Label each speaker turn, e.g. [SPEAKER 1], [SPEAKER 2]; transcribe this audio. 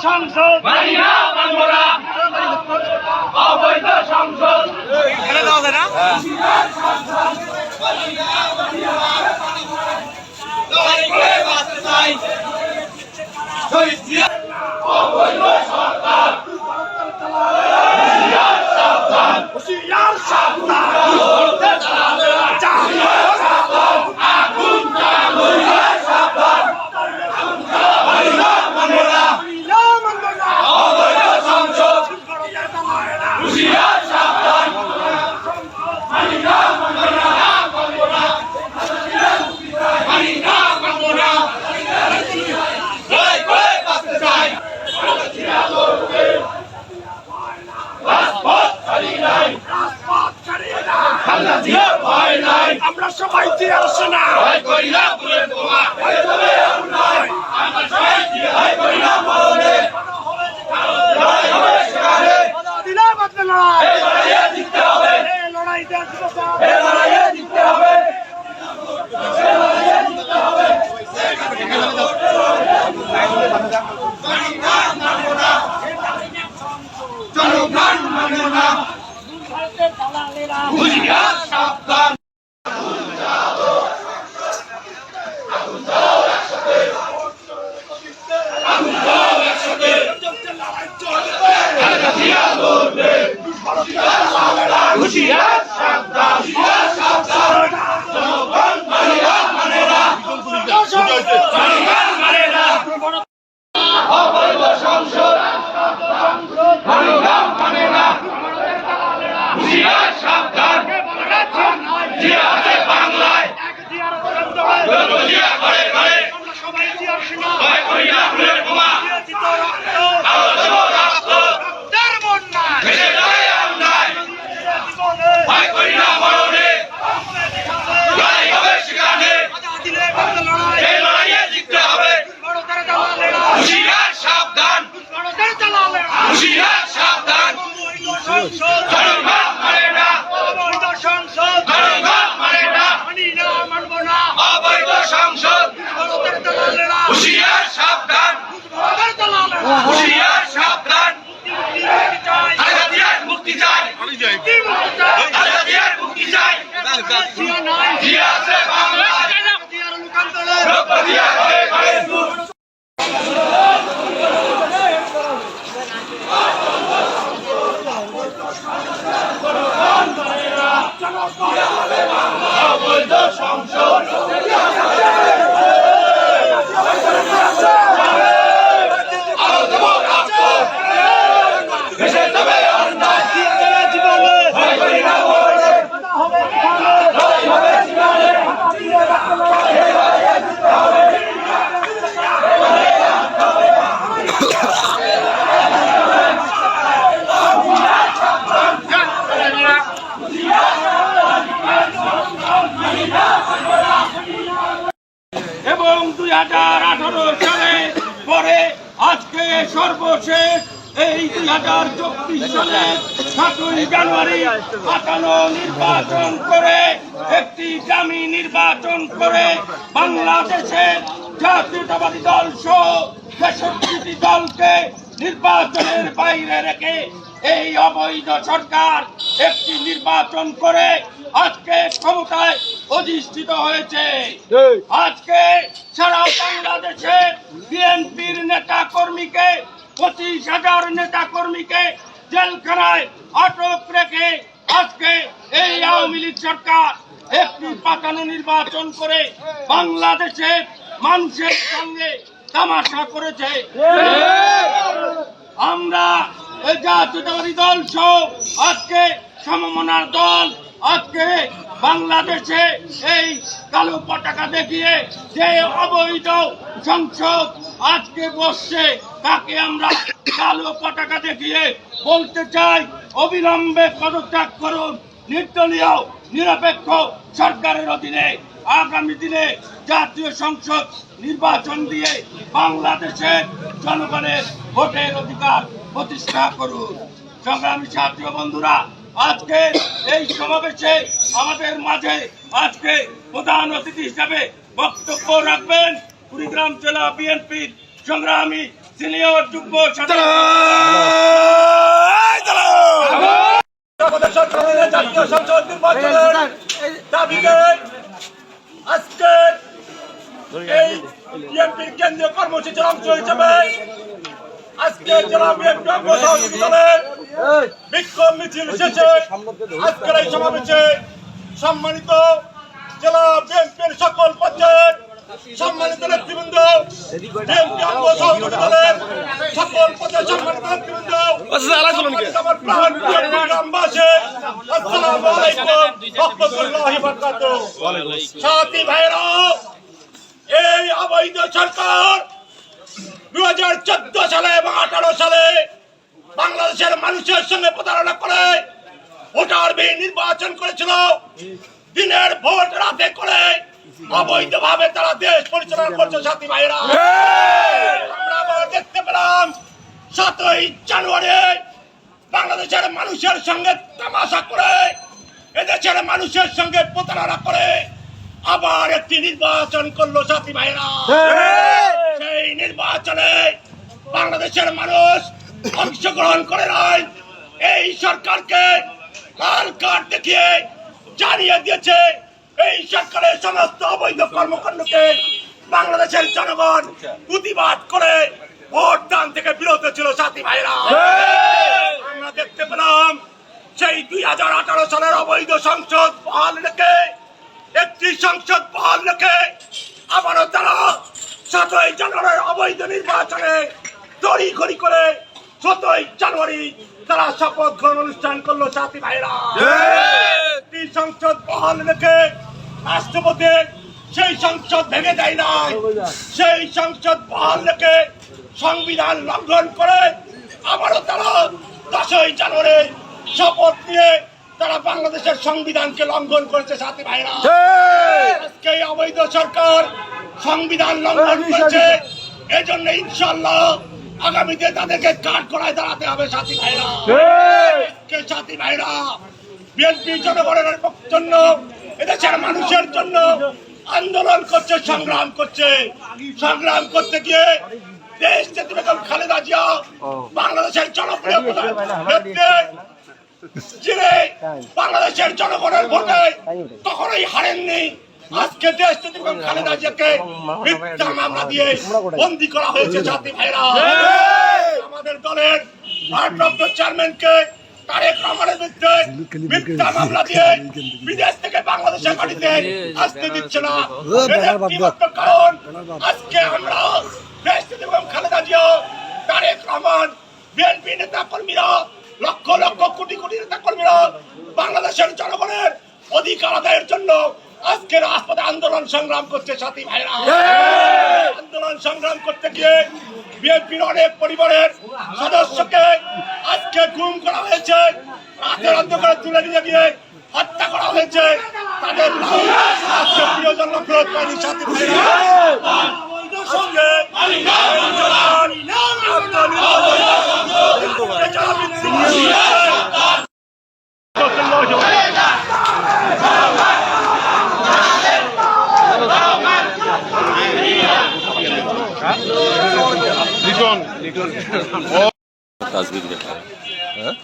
[SPEAKER 1] সংসদ অবৈধ সংসদ এখানে দেওয়া যায় না। আমরা সবাই এবং 2018 সালে পরে আজকে সর্বশেষ এই 2024 সালের 7ই জানুয়ারি 58 নির্বাচন করে একটি দামি নির্বাচন করে বাংলাদেশের জাতীয়তাবাদী দল সহ 63টি দলকে নির্বাচনের বাইরে রেখে এই অবৈধ সরকার একটি নির্বাচন করে আজকে ক্ষমতায় অধিষ্ঠিত হয়েছে। আজকে সারা বাংলাদেশে বিএনপির নেতা কর্মীকে 25,000 নেতা কর্মীকে জেলখানায় আটক রেখে আজকে এই আওয়ামী লীগ সরকার একটি পাতানো নির্বাচন করে বাংলাদেশের মানুষের সঙ্গে তামাশা করেছে। আমরা এই জাতীয়তাবাদী দল সহ আজকে সমমনার দল আজকে বাংলাদেশে এই কালো পতাকা দেখিয়ে যে অবৈধ সংসদ আজকে বসছে তাকে আমরা কালো পতাকা দেখিয়ে বলতে চাই অবিলম্বে পদত্যাগ করুন। নির্দলীয় নিরপেক্ষ সরকারের অধীনে আগামী দিনে জাতীয় সংসদ নির্বাচন দিয়ে বাংলাদেশের জনগণের ভোটের অধিকার প্রতিষ্ঠা করুন। সংগ্রামী ছাত্র বন্ধুরা, আজকে এই সমাবেশে আমাদের মাঝে আজকে প্রধান অতিথি হিসাবে বক্তব্য রাখবেন কুড়িগ্রাম জেলা বিএনপির সংগ্রামী সিনিয়র যুগ্ম জাতীয় সংসদ নির্বাচনের দাবিতে আজকে এই বিএনপির কেন্দ্রীয় কর্মসূচির অংশ হিসেবে আজকে জেলা বিএনপি অঙ্গ সহযোগী দলের বিক্ষোভ মিছিল শেষে আজকের এই সমাবেশে সম্মানিত জেলা বিএনপির সকল পর্যায়ের সম্মানিত নেতৃবৃন্দ, বিএনপি অঙ্গ সহযোগী দলের সকল পর্যায়ের সম্মানিত নেতৃবৃন্দ, আমার প্রাণ বিএনপি গ্রামবাসী, আসসালামু আলাইকুম ওয়া রাহমাতুল্লাহি ওয়া বারাকাতুহু। সাথী ভাইরা, এই অবৈধ সরকার 2014 সালে এবং 18 সালে বাংলাদেশের মানুষের সঙ্গে প্রতারণা করে ভোটারবিহীন নির্বাচন করেছিল। দিনের ভোট রাতে করে অবৈধভাবে তারা দেশ পরিচালনা করছে। সাথী ভাইরা, আমরা আবার দেখতে পেলাম 7ই জানুয়ারি বাংলাদেশের মানুষের সঙ্গে তামাশা করে, এদেশের মানুষের সঙ্গে প্রতারণা করে আবার একটি নির্বাচন করলো। সাথী ভাইরা, সেই নির্বাচনে বাংলাদেশের মানুষ অংশগ্রহণ করে নাই। এই সরকারকে লাল কার্ড দেখিয়ে জানিয়ে দিয়েছে এই সরকারের সমস্ত অবৈধ কর্মকাণ্ডকে বাংলাদেশের জনগণ প্রতিবাদ করে ভোট দান থেকে বিরত ছিল। সাথী ভাইরা, আমরা দেখতে পেলাম সেই 2018 সালের অবৈধ সংসদ বহাল রেখে, একটি সংসদ বহাল রেখে আবারও তারা 7ই জানুয়ারির অবৈধ নির্বাচনে তড়িঘড়ি করে 7ই জানুয়ারি তারা শপথ গ্রহণ অনুষ্ঠান করলো। সাথী ভাইরা, একটি সংসদ বহাল রেখে রাষ্ট্রপতি সেই সংসদ ভেঙে দেয় না, সেই সংসদ বহাল রেখে সংবিধান লঙ্ঘন করে আবারও তারা 10ই জানুয়ারি শপথ নিয়ে তারা বাংলাদেশের সংবিধানকে লঙ্ঘন করেছে। সাথী ভাইরা, আজকে অবৈধ সরকার সংবিধান লঙ্ঘন করেছে, এজন্য ইনশাআল্লাহ আগামীতে তাদেরকে কাঠ করায় দাঁড়াতে হবে। সাথী ভাইরা, সাথী ভাইরা, বিএনপি জনগণের জন্য, এদেশের মানুষের জন্য আন্দোলন করছে, সংগ্রাম করছে। সংগ্রাম করতে গিয়ে দেশ থেকে বেগম খালেদা জিয়া বাংলাদেশের জনপ্রিয় নেত্রী, যিনি বাংলাদেশের জনগণের ভোটে কখনোই হারেননি, আজকে দেশ থেকে বেগম খালেদা জিয়াকে মিথ্যা মামলা দিয়ে বন্দী করা হয়েছে। সাথী ভাইরা, আমাদের দলের ভারপ্রাপ্ত চেয়ারম্যানকে তারেক রহমানের বিরুদ্ধে মিথ্যা মামলা দিয়ে বিদেশ থেকে বাংলাদেশের মাটিতে আসতে দিচ্ছে না। কারণ আজকে আমরা দেশ থেকে বেগম খালেদা জিয়া, তারেক রহমান, বিএনপি নেতা কর্মীরা, লক্ষ লক্ষ কোটি কোটি নেতা কর্মীরা বাংলাদেশের জনগণের অধিকার আদায়ের জন্য আজকে রাজপথে আন্দোলন সংগ্রাম করছে। সাথী ভাইরা, আন্দোলন সংগ্রাম করতে গিয়ে বিএনপির অনেক পরিবারের সদস্যকে আজকে গুম করা হয়েছে, রাতের অন্ধকারে তুলে নিয়ে গিয়ে হত্যা করা হয়েছে। তাদের প্রিয়জন ফেরত পায়নি। সাথী ভাইরা,
[SPEAKER 2] তাসবির দেখা হ্যাঁ